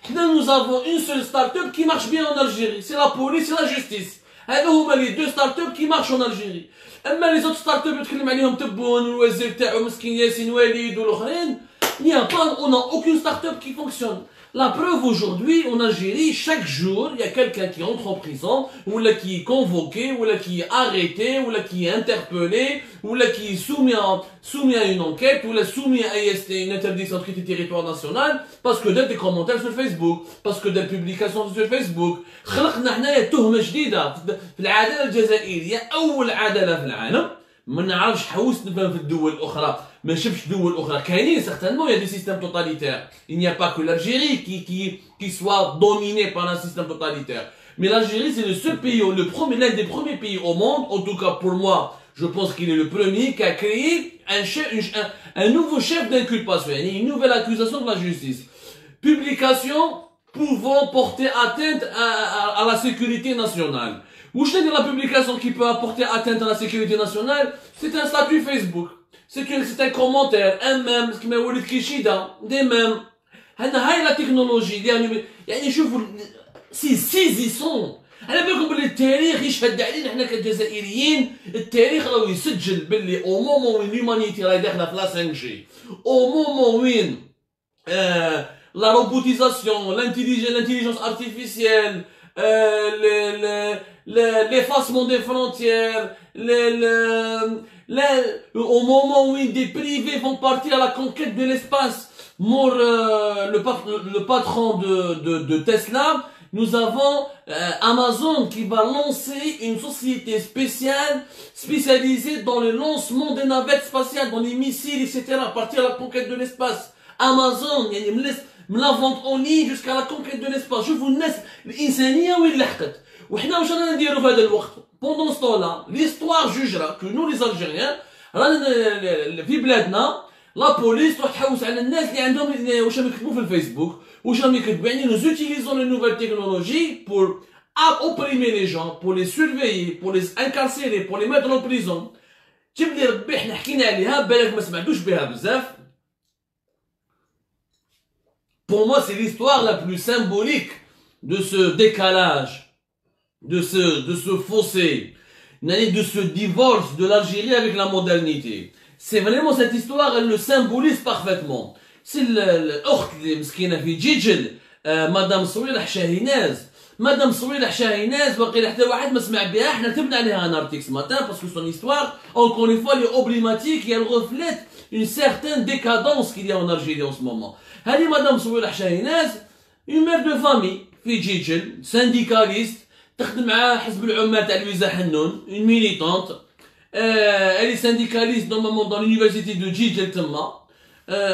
Nous avons une seule start-up qui marche bien en Algérie. C'est la police et la justice. هذا هما les deux start-up qui marchent en Algérie. اما les autres start-up يتكلم عليهم تبون والوزير تاعو مسكين ياسين وليد والاخرين. Il n'y a pas, on n'a aucune start-up qui fonctionne. La preuve aujourd'hui, en Algérie, chaque jour, il y a quelqu'un qui entre en prison, ou là qui est convoqué, ou là qui est arrêté, ou là qui est interpellé, ou là qui est soumis à une enquête, ou là soumis à IST, une interdiction de quitter le territoire national, parce que des commentaires sur Facebook, parce que des publications sur Facebook. خلقنا حنايا تهمة جديدة في العدالة الجزائرية، أول عدالة في العالم. ما نعرفش حوست نفهم في الدول الاخرى ما نشوفش دول اخرى كاينين certainement il y a des systèmes totalitaires il n'y a pas que l'Algérie qui soit dominée par un système totalitaire mais l'Algérie c'est le seul pays l'un des premiers pays au monde en tout cas pour moi je pense qu'il est le premier qui a créé un nouveau chef d'inculpation une nouvelle accusation de la justice publication pouvant porter atteinte à la sécurité nationale. Ou je la publication qui peut apporter atteinte à la sécurité nationale, c'est un statut Facebook. C'est un commentaire, un mème, ce qui m'a dit Kishida, des mèmes. هاي la technologie, يعني شوفوا c'est saisissant. أنا بقول التاريخ يشهد علينا إحنا كجزائريين، التاريخ راهو يسجل باللي au moment où l'humanité راهي داخلة في لا 5G، au moment où la robotisation, l'intelligence artificielle, l'effacement des frontières, au moment où des privés vont partir à la conquête de l'espace, le patron de Tesla, nous avons Amazon qui va lancer une société spécialisée dans le lancement des navettes spatiales, dans les missiles, etc., à partir de la conquête de l'espace. Amazon, من la vente en ligne jusqu'à la conquête de l'espace. شوفوا الناس الإنسانية وين لحقت. وحنا واش رانا نديرو في هذا الوقت؟ Pendant ce temps-là, l'histoire jugera que nous les Algériens رانا في بلادنا لا بوليس تروح تحوس على الناس اللي عندهم واش راهم يكتبوا في الفيسبوك، واش راهم يكتبوا يعني nous utilisons les nouvelles technologies pour opprimer les gens, pour les surveiller, pour les incarcérer, pour les mettre en prison. جيب لي ربي حنا حكينا عليها بالك ما سمعتوش بها بزاف. Pour moi, c'est l'histoire la plus symbolique de ce décalage, de ce fossé, de ce divorce de l'Algérie avec la modernité. C'est vraiment cette histoire, elle le symbolise parfaitement. C'est l'orte اللي مسكينة في جيجل مدام صويلح شاهيناز. مدام صويلح شاهيناز وقيل حتى واحد ما سمع بها احنا كتبنا عليها un article ce matin parce que son histoire, encore une fois, elle est emblématique et elle reflète une certaine décadence qu'il y a en Algérie en ce moment. هذه مدام صويلح شاهيناز une mère de famille في جيجل syndicaliste تخدم مع حزب العمال تاع لويزا حنون une militante elle est syndicaliste normalement dans l'université de جيجل تما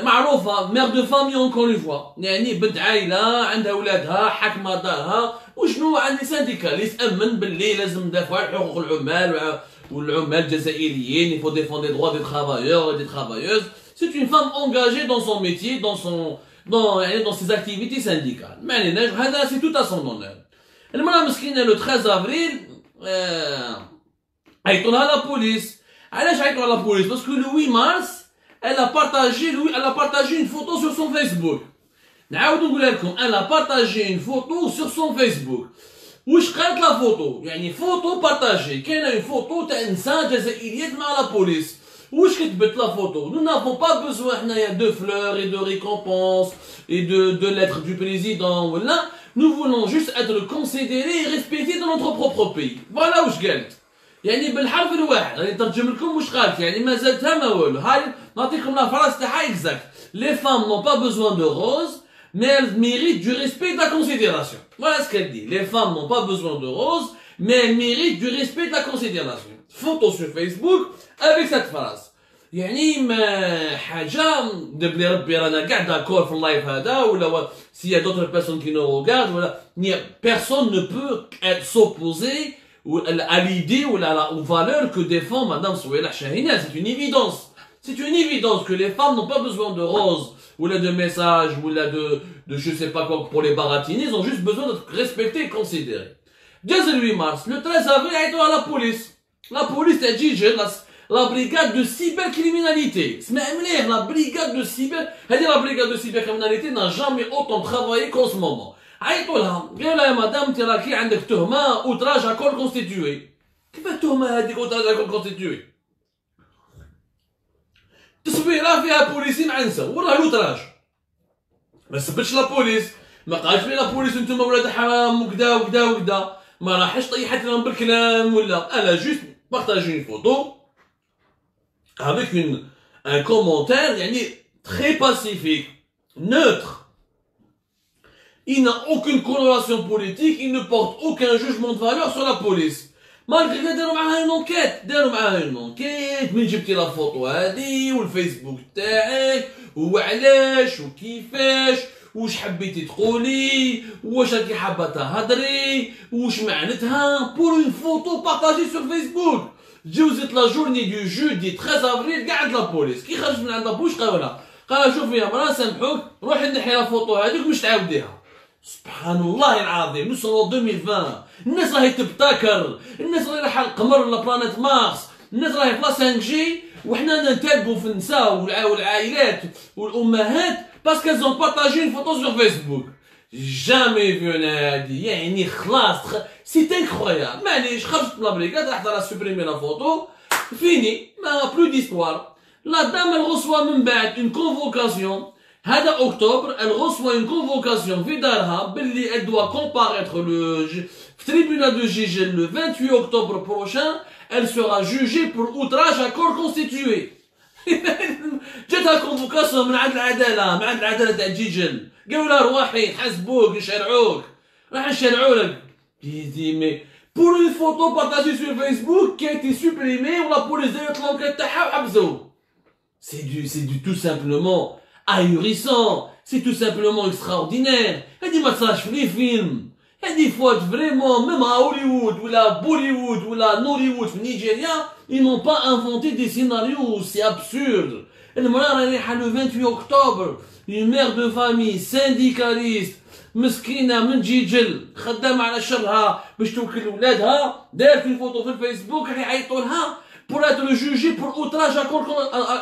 معروفة mère de famille encore une fois يعني بنت عائلة عندها ولادها حاكمة دارها وشنو عندي syndicaliste أمن باللي لازم ندافع على حقوق العمال والعمال الجزائريين il faut défendre les droits des travailleurs et des travailleuses. C'est une femme engagée dans son métier, dans ses activités syndicales. Mais c'est tout à son honneur. المرأة مسكينة le 13 avril عيطوا لها la police. علاش عيطوا لها la police? Parce que le 8 mars elle a partagé une photo sur son Facebook. نعاود نقولها لكم elle a partagé une photo sur son Facebook. واش قالت لا فوتو؟ يعني فوتو بارطاجي كاينه une photo تاع انسان جزائري مع la police. Où je quitte la photo? Nous n'avons pas besoin de fleurs et de récompenses et de lettres du président. Voilà. Nous voulons juste être considérés et respectés dans notre propre pays. Voilà où je قلت. يعني بالحرف الواحد راني نترجم لكم واش قالت يعني ما زالتها ما والو. هاي نعطيكم لا phrase تاعها exact. Les femmes n'ont pas besoin de roses, mais elles méritent du respect et de la considération. Voilà ce qu'elle dit. Les femmes n'ont pas besoin de roses, mais elles méritent du respect et de la considération. Photo sur Facebook avec cette phrase. يعني ما حاجة دبلي ربي رانا كاع داكور في اللايف هذا ولا s'il y a d'autres personnes qui nous regardent ولا personne ne peut s'opposer à l'idée ou aux valeurs que défend Madame Soueila Chahina. C'est une évidence. C'est une évidence que les femmes n'ont pas besoin de roses ou là de messages ou là de je sais pas quoi pour les baratiner. Ils ont juste besoin d'être respectés et considérés. 8 mars, le 13 avril, elle est à la police. La police a dit la brigade de cybercriminalité. La brigade de cybercriminalité n'a jamais autant travaillé qu'en ce moment. عيطوا لها قالوا لها يا مدام انت راكي عندك تهمه اوتراج اكور كونستيتيوي. كيف التهمه هذيك اوتراج اكور كونستيتيوي؟ تصويره فيها بوليسي معنسه وراه لوتراج. ما سبتش لا بوليس، ما قالش لي لا بوليس انتم ولاد حرام وكذا وكذا وكذا، ما راحش طيحت لهم بالكلام ولا انا جوست بارطاجي une photo avec un commentaire يعني très pacifique, neutre. Il n'a aucune coloration politique, il ne porte aucun jugement de valeur sur la police. Malgré ça, داروا معاها une enquête, من جبتي لا فوتو هادي والفيسبوك تاعك وعلاش وكيفاش واش حبيتي تقولي واش راكي حابه تهضري واش معناتها pour une photo partagée sur Facebook. جوزت لا جورني دو جودي 13 افريل كاع عند لا بوليس، كي خرجت من عند لا بوليس قال شوفي يا مرا سامحوك روحي نحي لا فوتو هذيك مش تعاوديها. سبحان الله العظيم، نو سون 2020، الناس راهي تبتكر، الناس راهي رايحه للقمر ولا بلانيت مارس، الناس راهي بلا 5 جي وحنا نتلبوا في النساء والعائلات والامهات باسكو elles ont partagé une photo sur Facebook. جامي في هادي يعني خلاص سي انكرويابل. معليش خرجت من لابريكاد راح راه سوبريمي لا فوتو فيني ما بلو ديستوار. لا دام elle reçoit من بعد une convocation هذا اكتوبر elle reçoit une convocation في دارها باللي elle doit comparaître في tribunal de Gigel le 28 octobre prochain. Elle sera jugée pour outrage à corps constitué. جاتها كونفوكاسيون من عند العداله تاع جيجل، قالوا لها روحي نحاسبوك نشرعوك راح نشرعولك. مي pour une photo partagée sur Facebook qui a été supprimée ولا بوليس دارت لونكيت تاعها وحبسوه. c'est du tout simplement ahurissant, c'est tout simplement extraordinaire. هادي ما تصراش في لي فيلم، هادي فوت فريمون ميم هوليوود ولا بوليوود ولا نوليوود في نيجيريا ils n'ont pas inventé des scénarios aussi absurdes. المرأة رايحة le 28 octobre une mère de famille syndicaliste مسكينة من جيجل خدامة على شرها باش توكل ولادها، دارت une photo في الفيسبوك راح يعيطوا لها pour être jugée pour outrage à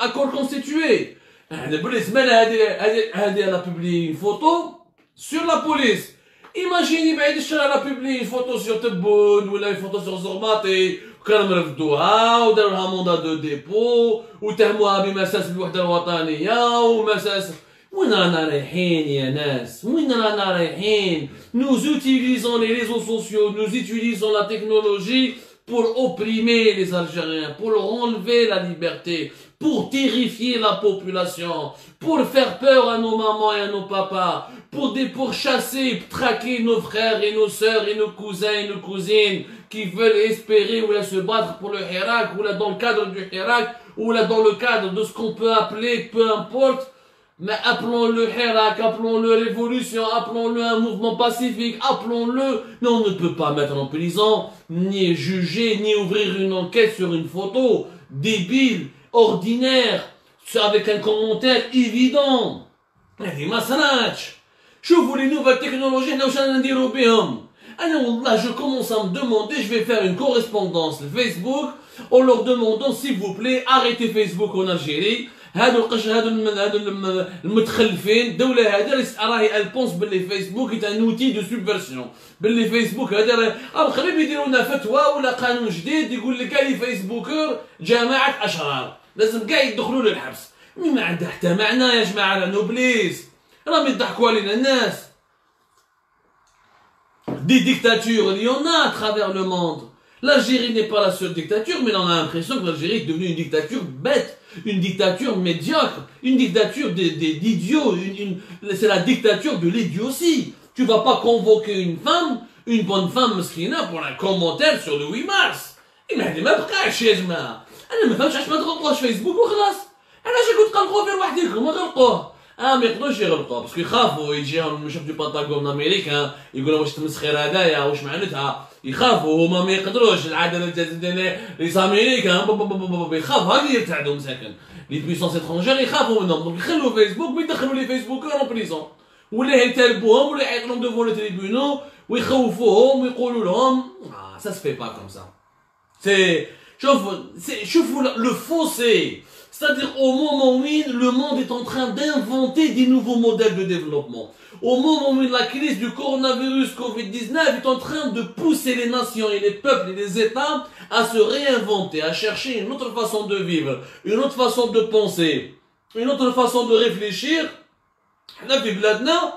corps constitué. بالنسبة مالها هادي elle a publié une photo sur la police. Imaginez بعيد الشر على publié une photo sur تبون ولا une photo sur زرماطي وكان مرفدوها وداروا لها موندا دو ديبو وتهموها بمساس الوحدة الوطنية ومساس. وين رانا رايحين يا ناس؟ وين رانا رايحين؟ Nous utilisons les réseaux sociaux, nous utilisons la technologie pour opprimer les Algériens, pour leur enlever la liberté, pour terrifier la population, pour faire peur à nos mamans et à nos papas, pour chasser, traquer nos frères et nos sœurs et nos cousins et nos cousines qui veulent espérer ou là se battre pour le Hirak, ou là dans le cadre du Hirak, ou là dans le cadre de ce qu'on peut appeler, peu importe, mais appelons-le Hirak, appelons-le révolution, appelons-le un mouvement pacifique, appelons-le, mais on ne peut pas mettre en prison, ni juger, ni ouvrir une enquête sur une photo débile, ordinaire, avec un commentaire évident. هذه ما صراتش. شوفوا les nouvelles technologies حنا واش رانا نديرو بهم. أنا والله je commence à me demander, je vais faire une correspondance le Facebook en leur demandant s'il vous plaît arrêtez Facebook en Algérie. هادو القش هادو المتخلفين الدولة هذه راهي البونس باللي فيسبوك est un outil de subversion. باللي فيسبوك هذا راه قريب يديروا لنا فتوى ولا قانون جديد يقول لك اي فيسبوكر جماعة أشرار لازم كاع يدخلوا للحبس. ما عنده حتى معنى يا جماعة راه نوبليس راهم يضحكوا علينا الناس. Des dictatures, il y en a à travers le monde. L'Algérie n'est pas la seule dictature, mais on a l'impression que l'Algérie est devenue une dictature bête, une dictature médiocre, une dictature d'idiots, c'est la dictature de l'idiotie. Tu vas pas convoquer une femme, une bonne femme مسكينة pour un commentaire sur le 8 mars. ما هذه ما بقاش يا جماعة. أنا ما فهمتش علاش ما تغلقوش فيسبوك وخلاص. علاش كنت تغلقوه غير وحدكم ما غلقوه. ما يقدروش يغلقوه باسكو يخافوا يجيهم شوف دي بنطاغون امريكان يقولوا واش تمسخير هذايا واش معناتها يخافوا هما ما يقدروش العداله الجزائريه لي امريكان يخافوا هذه يرتعدوا مساكن لي بويسونس اترونجير يخافوا منهم دونك يخلوا فيسبوك ويدخلوا لي فيسبوكر اون بريزون ولا يتلبوهم ولا يعيطوا لهم ديفون لي تريبيونو ويخوفوهم ويقولوا لهم سا سفي با كوم سا شوفوا le fossé. C'est-à-dire au moment où le monde est en train d'inventer des nouveaux modèles de développement. Au moment où la crise du coronavirus Covid-19 est en train de pousser les nations et les peuples et les États à se réinventer, à chercher une autre façon de vivre, une autre façon de penser, une autre façon de réfléchir. حنا في بلادنا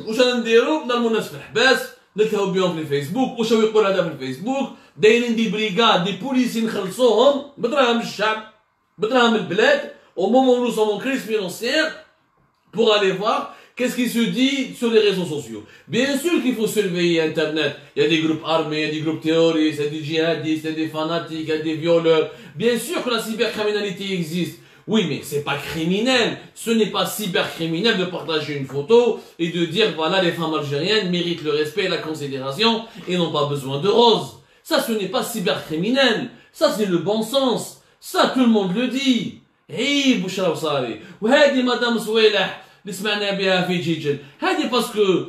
واش نديرو؟ نرمو الناس في الحباس، نلتهو بهم في الفيسبوك، واش هو يقول هذا في الفيسبوك، دايرين دي بريغاد دي بوليسي نخلصوهم بدراهم الشعب، بدراهم البلاد، au moment où nous sommes en crise financière, pour aller voir qu'est-ce qui se dit sur les réseaux sociaux. Bien sûr qu'il faut surveiller Internet. Il y a des groupes armés, il y a des groupes terroristes, il y a des djihadistes, il y a des fanatiques, il y a des violeurs. Bien sûr que la cybercriminalité existe. Oui, mais c'est pas criminel. Ce n'est pas cybercriminel de partager une photo et de dire voilà, les femmes algériennes méritent le respect et la considération et n'ont pas besoin de roses. Ça, ce n'est pas cybercriminel. Ça, c'est le bon sens. Ça, tout le monde le dit. عيب واش راه صاري. وهذه مدام صويلح اللي سمعنا بها في جيجل، هذه باسكو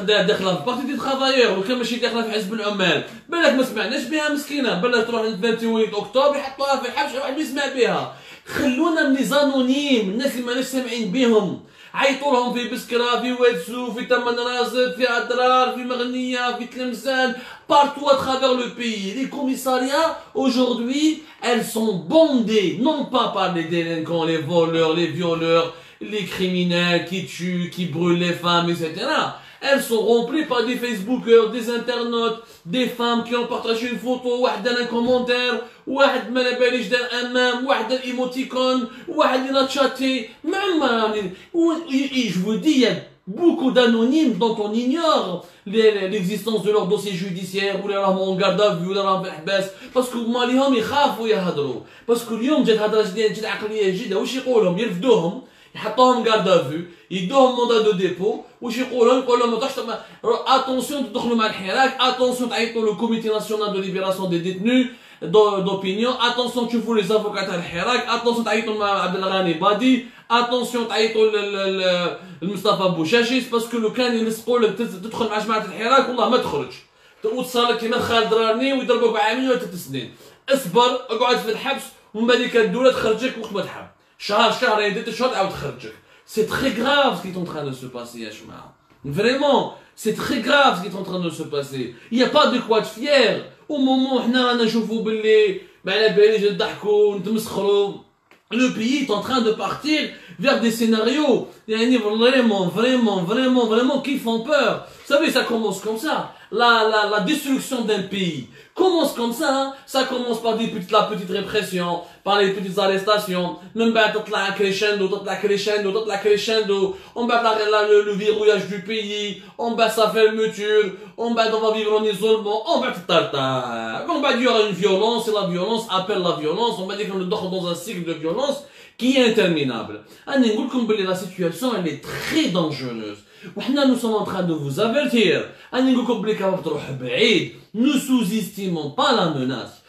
داخله في بارتي دي ترافايور وكان ماشي داخله في حزب العمال، بالك ما سمعناش بها مسكينه، بالك تروح عند 28 اكتوبر يحطوها في الحبس واحد يسمع بها. خلونا من لي زانونيم، الناس اللي ماناش سامعين بهم، عيطوا لهم في بسكره، في وادسو، في تمن راسد، في اضرار، في مغنيه، في تلمسان، partout à travers le pays. Les commissariats, aujourd'hui, elles sont bondées, non pas par les délinquants, les voleurs, les violeurs, les criminels qui tuent, qui brûlent les femmes, etc. Elles sont remplies par des Facebookers, des internautes, des femmes qui ont partagé une photo, واحد un commentaire, واحد ما باليش دار امام, واحد émoticône, واحد il a chatté, même, je vous dis, il y a beaucoup d'anonymes dont on ignore l'existence de leur dossier judiciaire, ولا راهم en garde à vue, ولا راهم في الحباس, parce que هما ليهم يخافوا يهضروا, parce que اليوم جات هضره جديده، جات عقليه جديده، واش يقولهم؟ يرفدوهم، يحطوهم garde à vue، يدوهم mandat de dépôt، واش يقولهم؟ يقول لهم attention تدخلوا مع الحراك، attention تعيطوا le comité national de libération des détenus d'opinion، attention تشوفوا les avocats تاع الحراك، attention تعيطوا مع عبد الغني بادي، attention تعيطوا لمصطفى بوشاشيس، باسكو لو كان يلصقوا لك تدخل مع جماعه الحراك والله ما تخرج، وتصال لك كيما خالد راني ويضربوك بعامين ولا 3 سنين. اصبر، اقعد في الحبس ومن بعد الدوله تخرجك وقت ما تحب، شهر شهرين 3 شهور تعاود تخرجك. C'est très grave ce qui est en train de se passer, Yashma. Vraiment, c'est très grave ce qui est en train de se passer. Il n'y a pas de quoi être fier. Au moment où on a نشوفوا باللي ما على باليش نضحكوا ونتمسخروا. Le pays est en train de partir vers des scénarios vraiment qui font peur. Vous savez, ça commence comme ça. La destruction d'un pays commence comme ça, hein. Ça commence par la petite répression, par les petites arrestations. Même la crescendo, on bat le verrouillage du pays, on bat sa fermeture, on va vivre en isolement, on va il y aura une violence, et la violence appelle la violence, on va dire qu'on est dans un cycle de violence qui est interminable. La situation, elle est très dangereuse. Nous sommes en train de vous avertir. Ne sous-estimons pas la menace.